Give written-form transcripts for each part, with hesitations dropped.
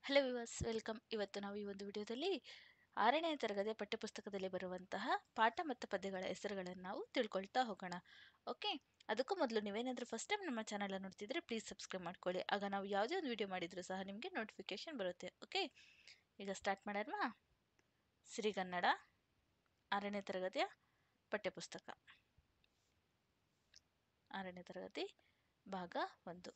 Hello viewers, welcome. ಇವತ್ತು ನಾವು ಈ ಒಂದು ವಿಡಿಯೋದಲ್ಲಿ 6ನೇ ತರಗತಿಯ ಪಠ್ಯಪುಸ್ತಕದಲ್ಲಿ ಬರುವಂತಹ ಪಾಠ ಮತ್ತು ಪದ್ಯಗಳ ಹೆಸರುಗಳನ್ನು ನಾವು ತಿಳ್ಕೊಳ್ತಾ ಹೋಗೋಣ. ಓಕೆ, ಅದಕ್ಕೂ ಮೊದಲು ನೀವೇನಾದರೂ ಫಸ್ಟ್ ಟೈಮ್ ನಮ್ಮ ಚಾನಲ್ ನೋಡ್ತಿದ್ರೆ ಪ್ಲೀಸ್ ಸಬ್ಸ್ಕ್ರೈಬ್ ಮಾಡ್ಕೊಳ್ಳಿ. ಆಗ ನಾವು ಯಾವುದೇ ಒಂದು ವಿಡಿಯೋ ಮಾಡಿದರೂ ಸಹ ನಿಮಗೆ ನೋಟಿಫಿಕೇಶನ್ ಬರುತ್ತೆ. ಓಕೆ, ಈಗ ಸ್ಟಾರ್ಟ್ ಮಾಡೋಣ. ಸಿರಿಗನ್ನಡ 6ನೇ ತರಗತಿಯ ಪಠ್ಯಪುಸ್ತಕ, 6ನೇ ತರಗತಿ ಭಾಗ 1.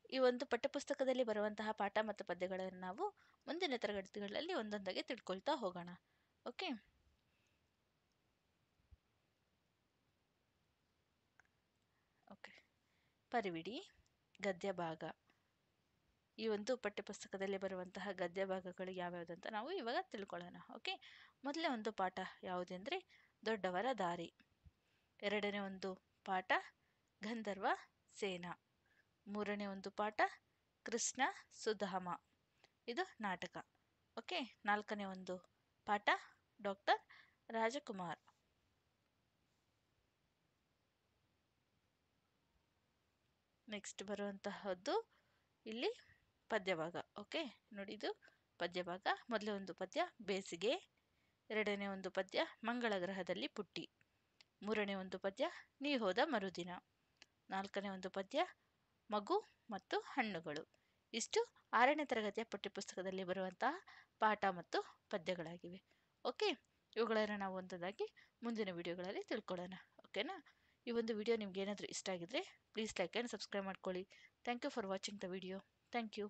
ಈ ಒಂದು ಪಠ್ಯಪುಸ್ತಕದಲ್ಲಿ ಬರುವಂತಹ ಪಾಠ ಮತ್ತು ಪದ್ಯಗಳನ್ನು ನಾವು ಮುಂದಿನ ತರಗತಿಗಳಲ್ಲಿ ಒಂದೊಂದಾಗಿ ತಿಳ್ಕೊಳ್ತಾ ಹೋಗೋಣ. ಓಕೆ, ಪರಿವಿಡಿ ಗದ್ಯ ಭಾಗ. ಈ ಒಂದು ಪಠ್ಯಪುಸ್ತಕದಲ್ಲಿ ಬರುವಂತಹ ಗದ್ಯ ಭಾಗಗಳು ಯಾವ್ಯಾವುದಂತ ನಾವು ಇವಾಗ ತಿಳ್ಕೊಳ್ಳೋಣ. ಓಕೆ, ಮೊದಲೇ ಒಂದು ಪಾಠ ಯಾವುದೆಂದರೆ ದೊಡ್ಡವರ ದಾರಿ. ಎರಡನೇ ಒಂದು ಪಾಠ ಗಂಧರ್ವ ಸೇನಾ. ಮೂರನೇ ಒಂದು ಪಾಠ ಕೃಷ್ಣ ಸುಧಾಮ, ಇದು ನಾಟಕ. ಓಕೆ, ನಾಲ್ಕನೇ ಒಂದು ಪಾಠ ಡಾಕ್ಟರ್ ರಾಜಕುಮಾರ್. ನೆಕ್ಸ್ಟ್ ಬರುವಂತಹದ್ದು ಇಲ್ಲಿ ಪದ್ಯಭಾಗ. ಓಕೆ, ನೋಡಿ ಇದು ಪದ್ಯಭಾಗ. ಮೊದಲೇ ಒಂದು ಪದ್ಯ ಬೇಸಿಗೆ. ಎರಡನೇ ಒಂದು ಪದ್ಯ ಮಂಗಳ ಗ್ರಹದಲ್ಲಿ ಪುಟ್ಟಿ. ಮೂರನೇ ಒಂದು ಪದ್ಯ ನೀ ಹೋದ ಮರುದಿನ. ನಾಲ್ಕನೇ ಒಂದು ಪದ್ಯ ಮಗು ಮತ್ತು ಹಣ್ಣುಗಳು. ಇಷ್ಟು 6ನೇ ತರಗತಿಯ ಪಠ್ಯಪುಸ್ತಕದಲ್ಲಿ ಬರುವಂತಹ ಪಾಠ ಮತ್ತು ಪದ್ಯಗಳಾಗಿವೆ. ಓಕೆ, ಇವುಗಳನ್ನು ನಾವು ಒಂದೊಂದಾಗಿ ಮುಂದಿನ ವಿಡಿಯೋಗಳಲ್ಲಿ ತಿಳ್ಕೊಳ್ಳೋಣ. ಓಕೆನಾ? ಈ ಒಂದು ವಿಡಿಯೋ ನಿಮ್ಗೆ ಏನಾದರೂ ಇಷ್ಟ ಆಗಿದ್ರೆ ಪ್ಲೀಸ್ ಲೈಕ್ ಆ್ಯಂಡ್ ಸಬ್ಸ್ಕ್ರೈಬ್ ಮಾಡ್ಕೊಳ್ಳಿ. Thank you for watching the video. Thank you.